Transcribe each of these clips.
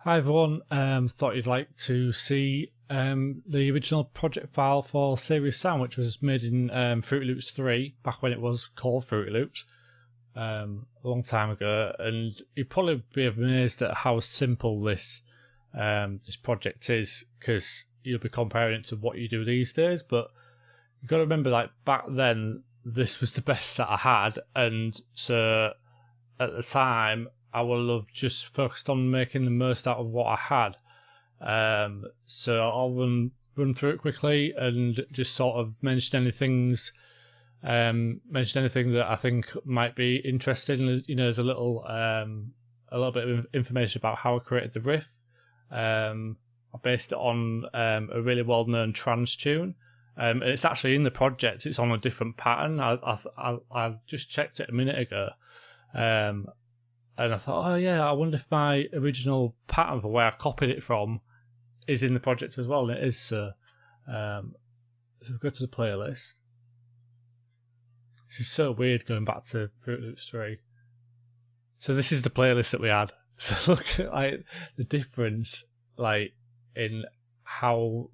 Hi everyone, thought you'd like to see the original project file for Serious Sound, which was made in Fruityloops 3, back when it was called Fruityloops, a long time ago, and you'd probably be amazed at how simple this project is, because you'll be comparing it to what you do these days, but you've got to remember, like, back then, this was the best that I had, and so at the time, I will have just focused on making the most out of what I had. So I'll run through it quickly and just sort of mention anything that I think might be interesting. You know, there's a little bit of information about how I created the riff. I based it on a really well-known trance tune. It's actually in the project. It's on a different pattern. I just checked it a minute ago. And I thought, oh yeah, I wonder if my original pattern for where I copied it from is in the project as well, and it is. So we go to the playlist. This is so weird going back to Fruityloops 3. So this is the playlist that we had. So look at like the difference, like in how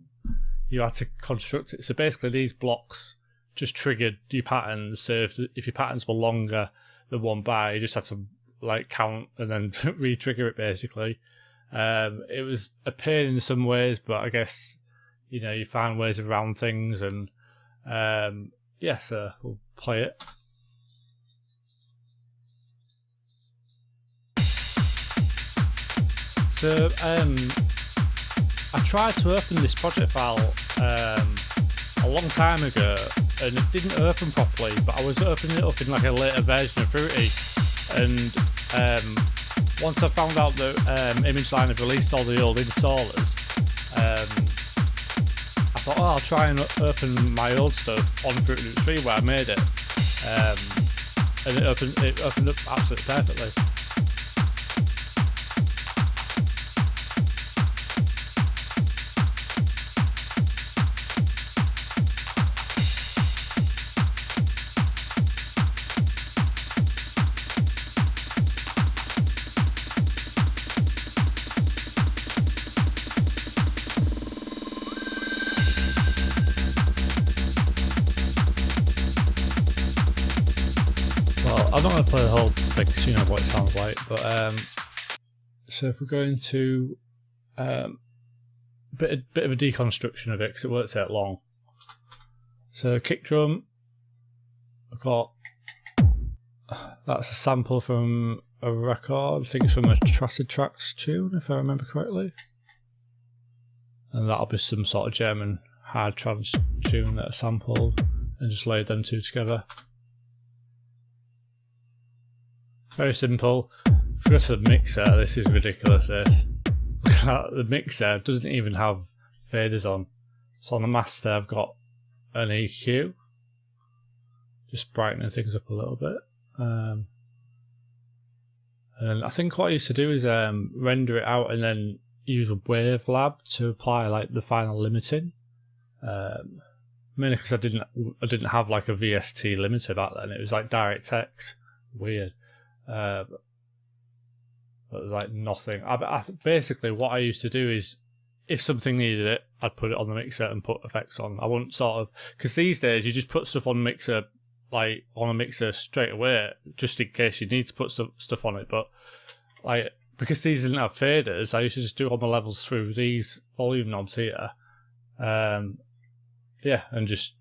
you had to construct it. So basically, these blocks just triggered your patterns. So if your patterns were longer than one bar, you just had to like count and then re-trigger it basically. It was a pain in some ways, but I guess, you know, you find ways around things, and yeah, so we'll play it. So I tried to open this project file a long time ago and it didn't open properly, but I was opening it up in like a later version of Fruity. And once I found out that ImageLine had released all the old installers, I thought, oh, I'll try and open my old stuff on Fruityloops 3 where I made it, and it opened up absolutely perfectly. I'm not going to play the whole thing because you know what it sounds like, but so if we're going to bit of a deconstruction of it because it won't take long. So kick drum, I've got that's a sample from a record. I think it's from a Tracid Tracks tune, if I remember correctly, and that'll be some sort of German hard trance tune that I sampled and just laid them two together. Very simple. If we go to the mixer, this is ridiculous, this. The mixer doesn't even have faders on. So on the master I've got an EQ. Just brightening things up a little bit. And I think what I used to do is render it out and then use a wave lab to apply like the final limiting. Mainly because I didn't have like a VST limiter back then. It was like DirectX. Weird. But it was like nothing. Basically, what I used to do is, if something needed it, I'd put it on the mixer and put effects on. I wouldn't sort of, because these days you just put stuff on mixer, like on a mixer straight away, just in case you need to put stuff on it. But like because these didn't have faders, I used to just do all my levels through these volume knobs here. Yeah, and just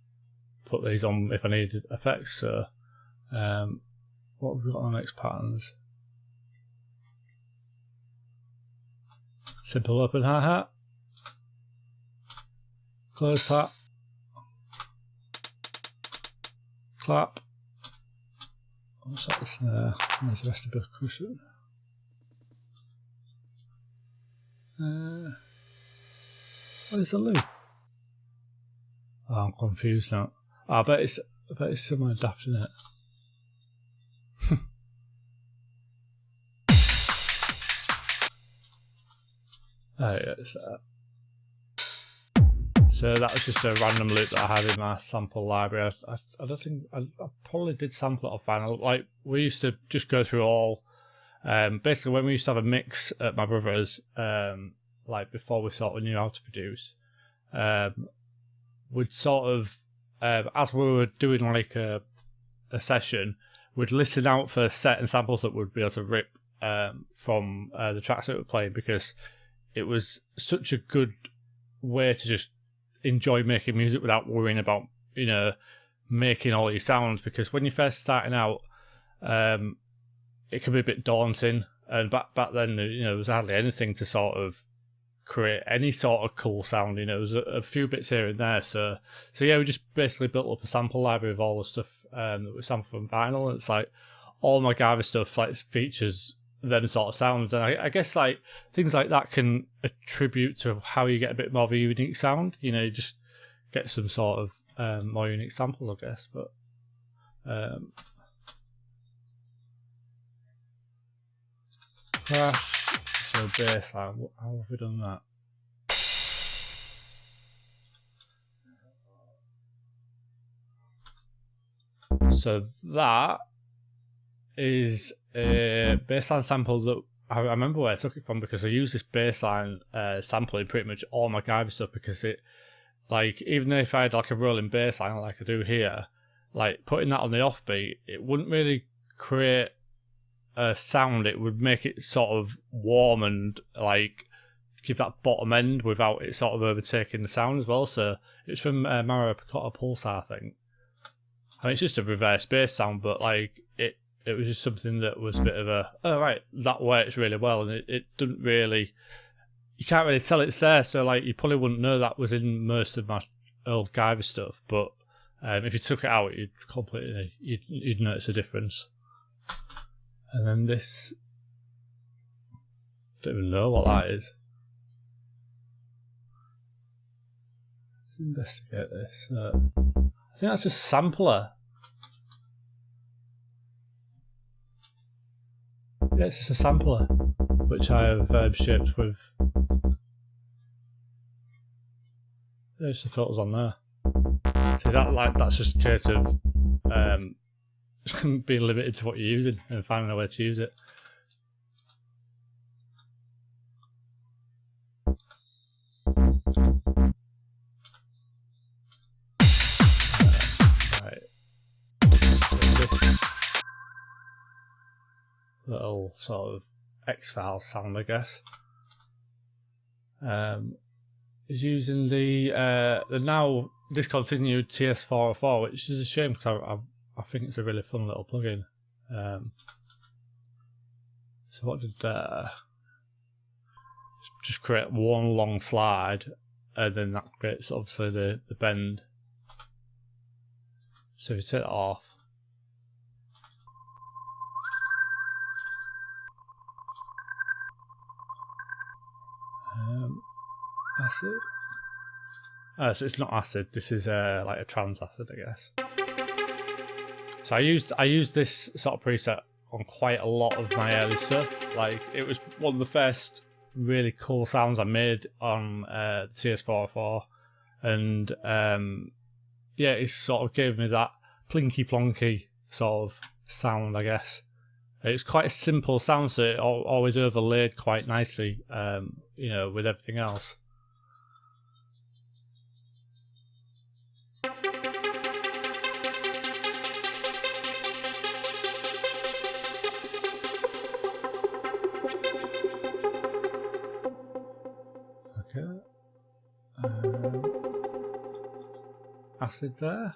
put these on if I needed effects. So. What have we got on the next patterns? Simple open hi-hat. Closed hat. Clap. What's that snare? There's the rest of the percussion. What is the loop? Oh, I'm confused now. I bet it's someone adapting it. Oh, yeah, so that was just a random loop that I had in my sample library. I don't think I probably did sample it off vinyl. Like we used to just go through all Basically, when we used to have a mix at my brother's, like before we sort of knew how to produce, we'd sort of, as we were doing like a session, we'd listen out for certain samples that we'd be able to rip from the tracks that we were playing, because it was such a good way to just enjoy making music without worrying about, you know, making all your sounds. Because when you're first starting out, it can be a bit daunting, and back then, you know, there was hardly anything to sort of create any sort of cool sound. You know, there was a few bits here and there. So yeah, we just basically built up a sample library of all the stuff that we sampled from vinyl. And it's like all my Guyver stuff like features them sort of sounds, and I guess like things like that can attribute to how you get a bit more of a unique sound. You know, you just get some sort of more unique samples, I guess. But crash, so bass line. How have we done that? So that is a bassline sample that I remember where I took it from, because I use this bassline sample in pretty much all my Guyver stuff, because it, like, even if I had like a rolling bassline like I do here, like putting that on the offbeat, it wouldn't really create a sound. It would make it sort of warm and like give that bottom end without it sort of overtaking the sound as well. So it's from Mario Picotta Pulsar, I think. I mean, it's just a reverse bass sound, but like it was just something that was a bit of a, oh right, that works really well, and it didn't really, you can't really tell it's there, so like you probably wouldn't know that was in most of my old Guyver stuff, but if you took it out, you'd notice a difference. And then this, I don't even know what that is. Let's investigate this. I think that's just a sampler. Yeah, it's just a sampler, which I have shaped with. There's the filters on there. See that's just a case of being limited to what you're using and finding a way to use it. Right. This little sort of X-Files sound, I guess, is using the now discontinued TS404, which is a shame because I think it's a really fun little plugin. So what did that? Just create one long slide, and then that creates obviously the bend. So if you take it off, acid. So it's not acid. This is like a trans acid, I guess. So I used this sort of preset on quite a lot of my early stuff. Like, it was one of the first really cool sounds I made on the TS404, and yeah, it sort of gave me that plinky plonky sort of sound, I guess. It's quite a simple sound, so it always overlaid quite nicely, you know, with everything else. Okay. Acid there.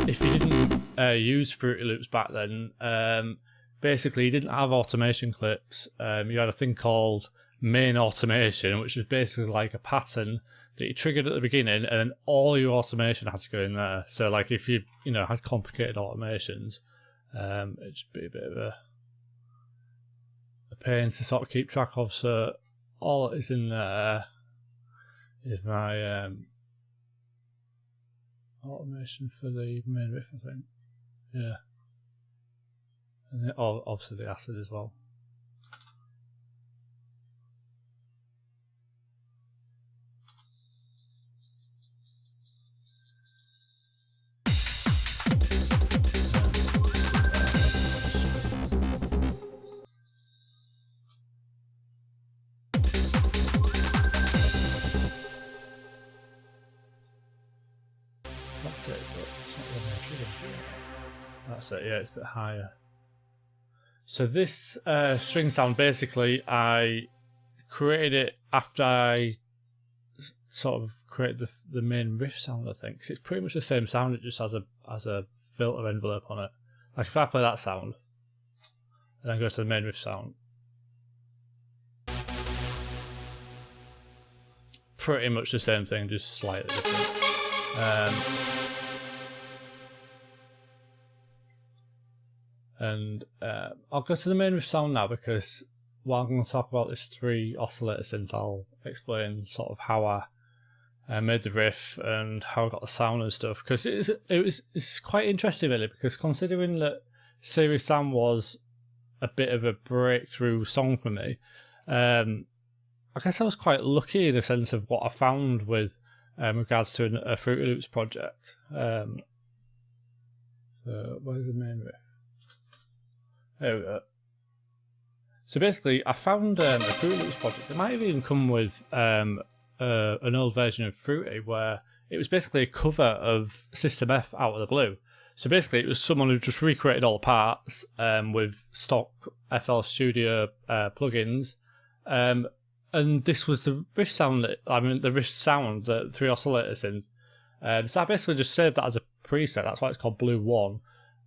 If you didn't use Fruityloops back then, basically you didn't have automation clips. You had a thing called main automation, which was basically like a pattern that you triggered at the beginning, and then all your automation had to go in there. So like if you had complicated automations, it'd just be a bit of a pain to sort of keep track of. So all that is in there is my automation for the main riff, I think. Yeah. And then obviously the acid as well. That's it, yeah, it's a bit higher. So this string sound, basically, I created it after I sort of created the main riff sound, I think. 'Cause it's pretty much the same sound, it just has a filter envelope on it. Like if I play that sound, and then go to the main riff sound, pretty much the same thing, just slightly different. I'll go to the main riff sound now, because while I'm going to talk about this 3 oscillator synth, I'll explain sort of how I made the riff and how I got the sound and stuff. Because it's quite interesting, really, because considering that Series Sam was a bit of a breakthrough song for me, I guess I was quite lucky in the sense of what I found with regards to a Fruityloops project. So where's the main riff? There we go. So basically, I found a Fruityloops project. It might have even come with an old version of Fruity, where it was basically a cover of System F Out of the Blue. So basically, it was someone who just recreated all the parts with stock FL Studio plugins. And this was the riff sound, the riff sound, the 3 oscillator synth. So I basically just saved that as a preset. That's why it's called Blue 1.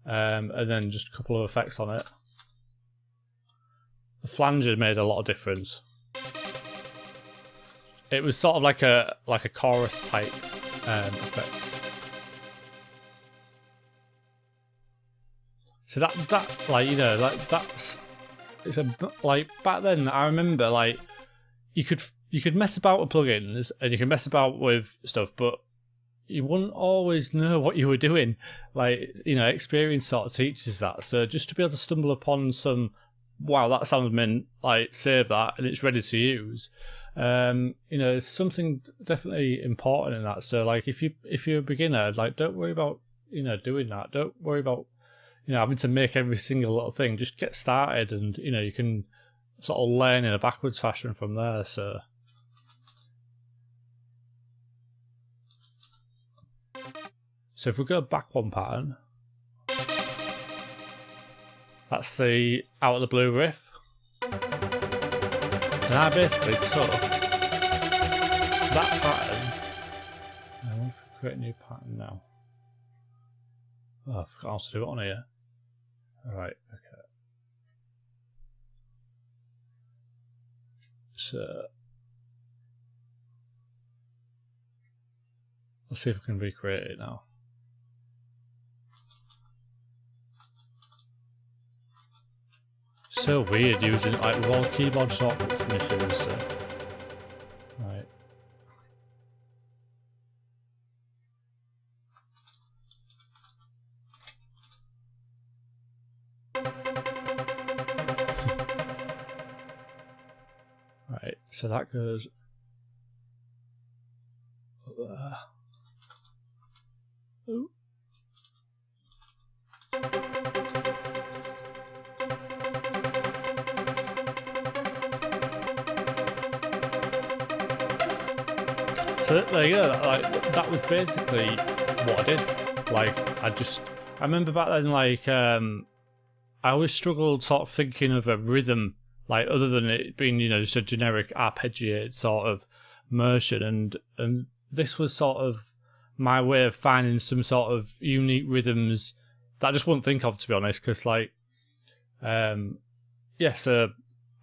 And then just a couple of effects on it. The flanger made a lot of difference. It was sort of like a chorus type effect. So that like, you know, like that's, it's a, like back then I remember like you could mess about with plugins and you can mess about with stuff, but you wouldn't always know what you were doing. Like, you know, experience sort of teaches that. So just to be able to stumble upon some, wow, that sounds mint, like save that and it's ready to use. You know, it's something definitely important in that. So like if you're a beginner, like don't worry about, you know, doing that. Don't worry about, you know, having to make every single little thing. Just get started and, you know, you can sort of learn in a backwards fashion from there. So if we go back one pattern, that's the Out of the Blue riff. And I basically took that pattern. I want to create a new pattern now. Oh, I forgot how to do it on here. Alright, okay. So let's see if I can recreate it now. So weird using like with all keyboard shortcuts missing and stuff. Right. Right, so that goes Ooh. So there you go, like that was basically what I did. Like I remember back then, like I always struggled sort of thinking of a rhythm, like other than it being, you know, just a generic arpeggiated sort of motion, and this was sort of my way of finding some sort of unique rhythms that I just wouldn't think of, to be honest, because like yeah, so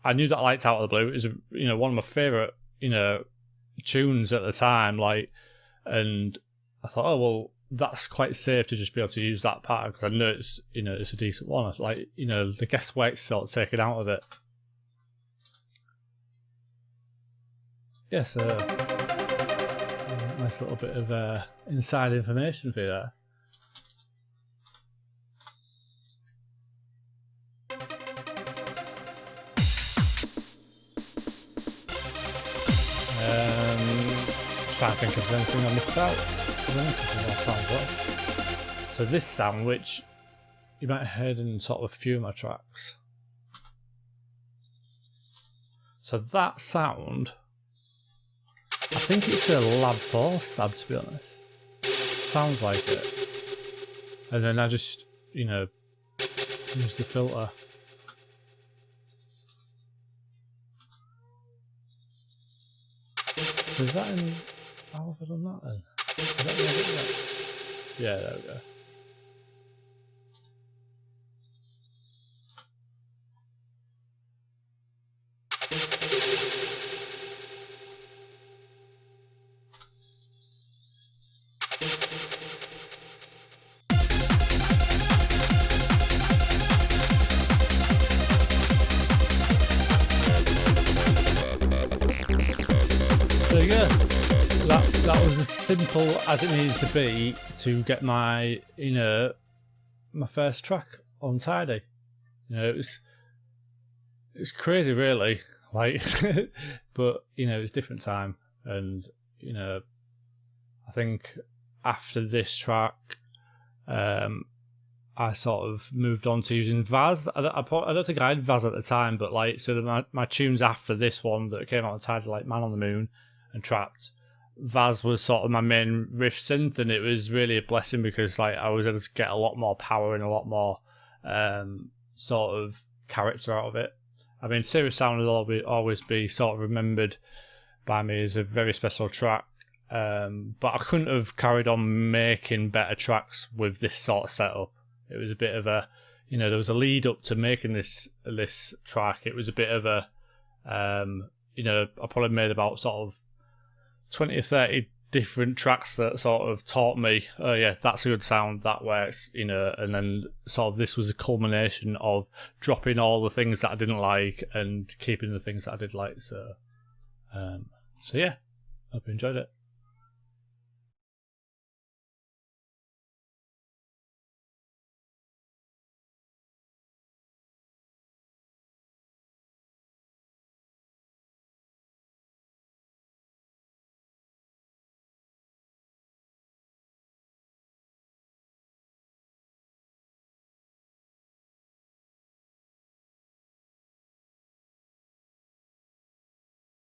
I knew that I liked Out of the Blue. It was, you know, one of my favourite, you know, tunes at the time, like, and I thought, oh well, that's quite safe to just be able to use that pattern because I know it's, you know, it's a decent one. It's like, you know, the guesswork's sort of taken out of it. Yeah, so nice little bit of inside information for you there. Trying to think of anything I missed out. So this sound, which you might have heard in sort of a few of my tracks. So that sound, I think it's a Lab 4 stab, to be honest. Sounds like it. And then I just you know, use the filter. So is that in... How have I done that then? Is that the edit there? Yeah, there we go. So yeah, that was as simple as it needed to be to get my, you know, my first track on Tidy. You know, it's crazy really, like, but you know, it's different time, and you know, I think after this track, I sort of moved on to using Vaz. I don't think I had Vaz at the time, but like, so my tunes after this one that came out on Tidy, like Man on the Moon and Trapped, Vaz was sort of my main riff synth, and it was really a blessing because like I was able to get a lot more power and a lot more sort of character out of it. I mean, Serious Sound will always be sort of remembered by me as a very special track, but I couldn't have carried on making better tracks with this sort of setup. It was a bit of a, you know, there was a lead up to making this track. It was a bit of a, you know, I probably made about sort of 20 or 30 different tracks that sort of taught me, oh yeah, that's a good sound, that works, you know, and then sort of this was a culmination of dropping all the things that I didn't like and keeping the things that I did like. So yeah, hope you enjoyed it.